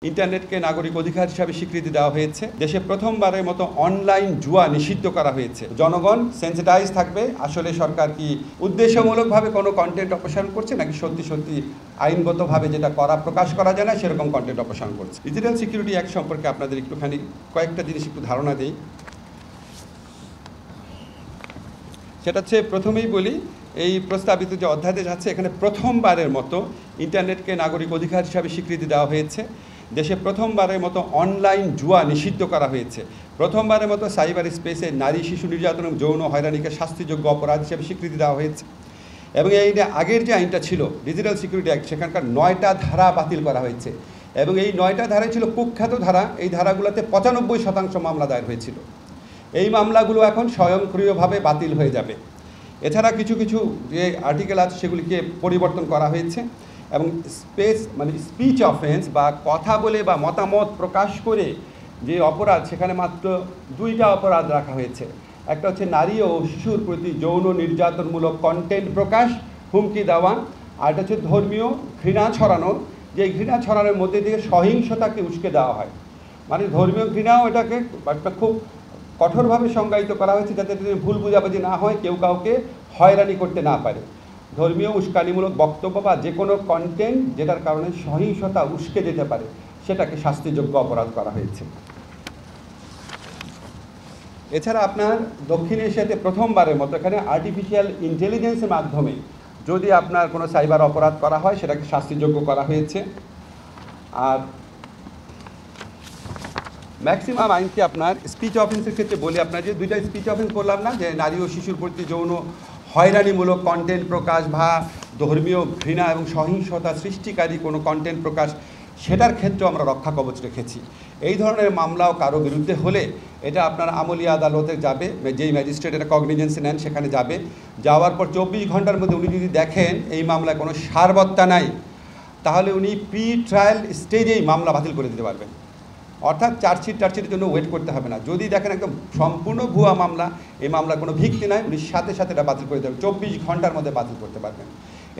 ইন্টারনেটকে নাগরিক অধিকার হিসাবে স্বীকৃতি দেওয়া হয়েছে। দেশে প্রথমবারের মতো অনলাইন জুয়া নিষিদ্ধ করা হয়েছে। জনগণ সেন্সিটাইজ থাকবে আসলে সরকার কি উদ্দেশ্যমূলকভাবে কোনো কন্টেন্ট অপসারণ করছে নাকি সত্যি সত্যি আইনগতভাবে যেটা প্রকাশ করা যায় না সেরকম কন্টেন্ট অপসারণ করছে। ডিজিটাল সিকিউরিটি অ্যাক্ট সম্পর্কে আপনাদের একটুখানি কয়েকটা জিনিস একটু ধারণা দিই। সেটা হচ্ছে প্রথমেই বলি, এই প্রস্তাবিত যে অধ্যাদেশ আছে এখানে প্রথমবারের মতো ইন্টারনেটকে নাগরিক অধিকার হিসাবে স্বীকৃতি দেওয়া হয়েছে। দেশে প্রথমবারের মতো অনলাইন জুয়া নিষিদ্ধ করা হয়েছে। প্রথমবারের মতো সাইবার স্পেসে নারী শিশু নির্যাতন এবং যৌন হয়রানিকে শাস্তিযোগ্য অপরাধ হিসেবে স্বীকৃতি দেওয়া হয়েছে। এবং এই আগের যে আইনটা ছিল ডিজিটাল সিকিউরিটি অ্যাক্ট, সেখানকার 9টা ধারা বাতিল করা হয়েছে এবং এই 9টা ধারাই ছিল কুখ্যাত ধারা। এই ধারাগুলোতে 95% মামলা দায়ের হয়েছিল। এই মামলাগুলো এখন স্বয়ংক্রিয়ভাবে বাতিল হয়ে যাবে। এছাড়া কিছু কিছু যে আর্টিকেল আছে সেগুলিকে পরিবর্তন করা হয়েছে এবং স্পিচ অফেন্স বা কথা বলে বা মতামত প্রকাশ করে যে অপরাধ, সেখানে মাত্র 2টা অপরাধ রাখা হয়েছে। একটা হচ্ছে নারী ও শিশুর প্রতি যৌন নির্যাতনমূলক কন্টেন্ট প্রকাশ, হুমকি দেওয়া, আর এটা হচ্ছে ধর্মীয় ঘৃণা ছড়ানো, যে ঘৃণা ছড়ানোর মধ্যে দিয়ে সহিংসতাকে উস্কে দেওয়া হয়। মানে ধর্মীয় ঘৃণাও এটাকে একটা খুব কঠোরভাবে সংজ্ঞায়িত করা হয়েছে যাতে ভুল বুঝাবুঝি না হয়, কেউ কাউকে হয়রানি করতে না পারে। ধর্মীয় উস্কানিমূলক বক্তব্য বা যে কোনো কন্টেন্ট যেটার কারণে সহিংসতা উস্কে যেতে পারে সেটাকে শাস্তিযোগ্য অপরাধ করা হয়েছে। এছাড়া আপনার দক্ষিণ এশিয়াতে প্রথমবারের মতো এখানে আর্টিফিশিয়াল ইন্টেলিজেন্সের মাধ্যমে যদি আপনার কোনো সাইবার অপরাধ করা হয় সেটাকে শাস্তিযোগ্য করা হয়েছে। আর ম্যাক্সিমাম আইনটি আপনার স্পিচ অফেন্সের ক্ষেত্রে বলি, আপনার যে 2টা স্পিচ অফেন্স বললাম না, যে নারী ও শিশুর প্রতি যৌন হয়রানিমূলক কন্টেন্ট প্রকাশ বা ধর্মীয় ঘৃণা এবং সহিংসতা সৃষ্টিকারী কোনো কন্টেন্ট প্রকাশ, সেটার ক্ষেত্রেও আমরা রক্ষা কবচ রেখেছি। এই ধরনের মামলাও কারো বিরুদ্ধে হলে এটা আপনার আমলি আদালতে যাবে, যেই ম্যাজিস্ট্রেট এটা কগনিজেন্সে নেন সেখানে যাবে। যাওয়ার পর 24 ঘন্টার মধ্যে উনি যদি দেখেন এই মামলায় কোনো সারবত্তা নাই, তাহলে উনি প্রি ট্রায়াল স্টেজেই মামলা বাতিল করে দিতে পারবেন। অর্থাৎ চার্জশিটের জন্য ওয়েট করতে হবে না। যদি দেখেন একদম সম্পূর্ণ ভুয়া মামলা, এই মামলা কোনো ভিত্তি নাই, উনি সাথে সাথে এটা বাতিল করে দেবেন, 24 ঘন্টার মধ্যে বাতিল করতে পারবেন।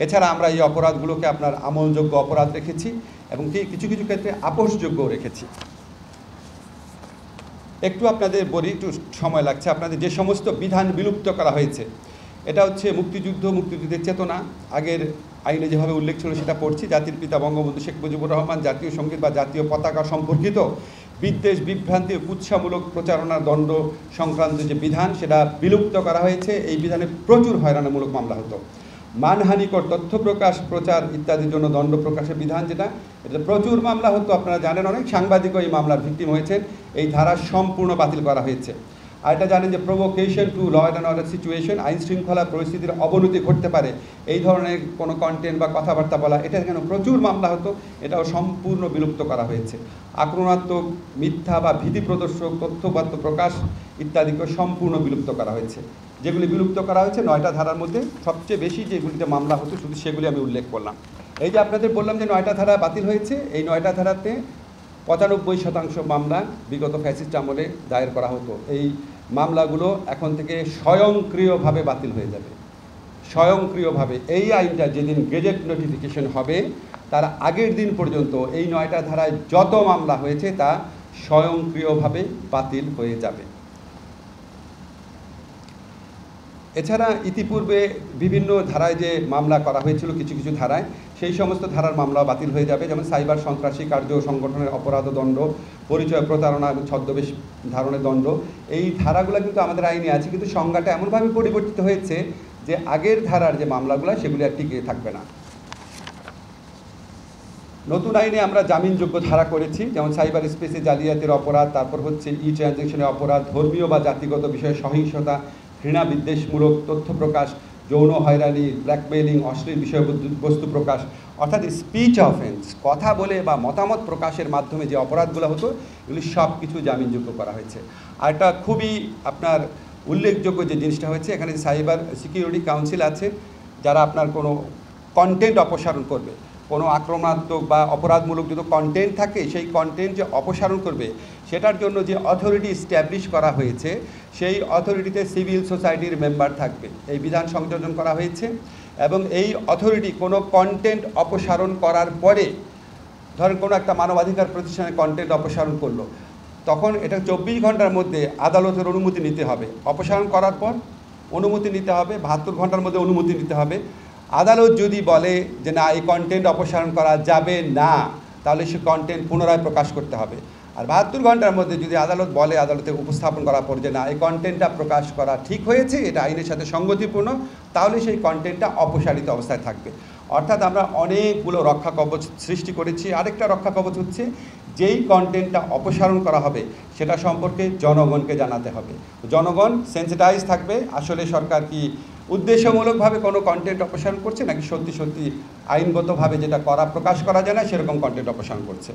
এছাড়া আমরা এই অপরাধগুলোকে আপনার আমলযোগ্য অপরাধ রেখেছি এবং কিছু কিছু ক্ষেত্রে আপোষযোগ্যও রেখেছি। একটু আপনাদের বলি, একটু সময় লাগছে। আপনাদের যে সমস্ত বিধান বিলুপ্ত করা হয়েছে, এটা হচ্ছে মুক্তিযুদ্ধের চেতনা, আগের আইনে যেভাবে উল্লেখ ছিল সেটা পড়ছি। জাতির পিতা বঙ্গবন্ধু শেখ মুজিবুর রহমান জাতীয় সঙ্গীত বা জাতীয় পতাকা সম্পর্কিত বিদ্বেষ, বিভ্রান্তি ও কুৎসামূলক প্রচারণার দণ্ড সংক্রান্ত যে বিধান সেটা বিলুপ্ত করা হয়েছে। এই বিধানে প্রচুর হয়রানিমূলক মামলা হতো। মানহানিকর তথ্য প্রকাশ, প্রচার ইত্যাদির জন্য দণ্ড প্রকাশের বিধান, এটা প্রচুর মামলা হতো। আপনারা জানেন অনেক সাংবাদিকও এই মামলার ভিকটিম হয়েছেন। এই ধারা সম্পূর্ণ বাতিল করা হয়েছে। আর এটা জানেন যে provocation to law and order situation, আইন শৃঙ্খলা পরিস্থিতির অবনতি ঘটতে পারে এই ধরনের কোনো কন্টেন্ট বা কথাবার্তা বলা, এটা কেন প্রচুর মামলা হতো, এটাও সম্পূর্ণ বিলুপ্ত করা হয়েছে। আক্রমণাত্মক, মিথ্যা বা ভীতি প্রদর্শক তথ্যবার্তা প্রকাশ ইত্যাদিকে সম্পূর্ণ বিলুপ্ত করা হয়েছে। যেগুলি বিলুপ্ত করা হয়েছে 9টা ধারার মধ্যে সবচেয়ে বেশি যেগুলিতে মামলা হতো শুধু সেগুলি আমি উল্লেখ করলাম। এই যে আপনাদের বললাম যে 9টা ধারা বাতিল হয়েছে, এই 9টা ধারাতে 95% মামলা বিগত ফ্যাসিস্ট আমলে দায়ের করা হতো। এই মামলাগুলো এখন থেকে স্বয়ংক্রিয়ভাবে বাতিল হয়ে যাবে, স্বয়ংক্রিয়ভাবে। এই আইনটা যেদিন গেজেট নোটিফিকেশন হবে তার আগের দিন পর্যন্ত এই 9টা ধারায় যত মামলা হয়েছে তা স্বয়ংক্রিয়ভাবে বাতিল হয়ে যাবে। এছাড়া ইতিপূর্বে বিভিন্ন ধারায় যে মামলা করা হয়েছিল কিছু কিছু ধারায়, সেই সমস্ত ধারার মামলা বাতিল হয়ে যাবে। যেমন সাইবার সন্ত্রাসী কার্য সংগঠনের অপরাধ দণ্ড, পরিচয় প্রতারণা এবং ছদ্মবেশ ধারণের দণ্ড, এই ধারাগুলো কিন্তু আমাদের আইনে আছে, কিন্তু সংজ্ঞাটা এমনভাবে পরিবর্তিত হয়েছে যে আগের ধারার যে মামলাগুলো সেগুলি আর টিকে থাকবে না। নতুন আইনে আমরা জামিনযোগ্য ধারা করেছি, যেমন সাইবার স্পেসে জালিয়াতির অপরাধ, তারপর হচ্ছে ট্রানজ্যাকশনের অপরাধ, ধর্মীয় বা জাতিগত বিষয়ে সহিংসতা, ঘৃণা বিদ্বেষমূলক তথ্য প্রকাশ, যৌন হয়রানি, ব্ল্যাকমেইলিং, অশ্লীল বিষয়বস্তু প্রকাশ, অর্থাৎ স্পিচ অফেন্স, কথা বলে বা মতামত প্রকাশের মাধ্যমে যে অপরাধগুলো হতো এগুলি সব কিছু জামিনযোগ্য করা হয়েছে। আর এটা খুবই আপনার উল্লেখযোগ্য যে জিনিসটা হয়েছে, এখানে সাইবার সিকিউরিটি কাউন্সিল আছে, যারা আপনার কোনো কন্টেন্ট অপসারণ করবে, কোনো আক্রমণাত্মক বা অপরাধমূলক যদি কন্টেন্ট থাকে সেই কন্টেন্ট যে অপসারণ করবে সেটার জন্য যে অথরিটি স্ট্যাবলিশ করা হয়েছে সেই অথরিটিতে সিভিল সোসাইটির মেম্বার থাকবে। এই বিধান সংযোজন করা হয়েছে এবং এই অথরিটি কোনো কন্টেন্ট অপসারণ করার পরে ধরেন কোনো একটা মানবাধিকার প্রতিষ্ঠানে কন্টেন্ট অপসারণ করলো, তখন এটা 24 ঘন্টার মধ্যে আদালতের অনুমতি নিতে হবে। অপসারণ করার পর অনুমতি নিতে হবে, 72 ঘন্টার মধ্যে অনুমতি নিতে হবে। আদালত যদি বলে যে না, এই কন্টেন্ট অপসারণ করা যাবে না, তাহলে সে কন্টেন্ট পুনরায় প্রকাশ করতে হবে। আর 72 ঘন্টার মধ্যে যদি আদালত বলে, আদালতে উপস্থাপন করার পর যে না, এই কন্টেন্টটা প্রকাশ করা ঠিক হয়েছে, এটা আইনের সাথে সঙ্গতিপূর্ণ, তাহলে সেই কন্টেন্টটা অপসারিত অবস্থায় থাকবে। অর্থাৎ আমরা অনেকগুলো রক্ষা কবচ সৃষ্টি করেছি। আরেকটা রক্ষা কবচ হচ্ছে, যেই কন্টেন্টটা অপসারণ করা হবে সেটা সম্পর্কে জনগণকে জানাতে হবে। জনগণ সেন্সিটাইজ থাকবে, আসলে সরকার কি উদ্দেশ্যমূলকভাবে কোনো কন্টেন্ট অপসারণ করছে, নাকি সত্যি সত্যি আইনগতভাবে যেটা প্রকাশ করা যায় না সেরকম কন্টেন্ট অপসারণ করছে।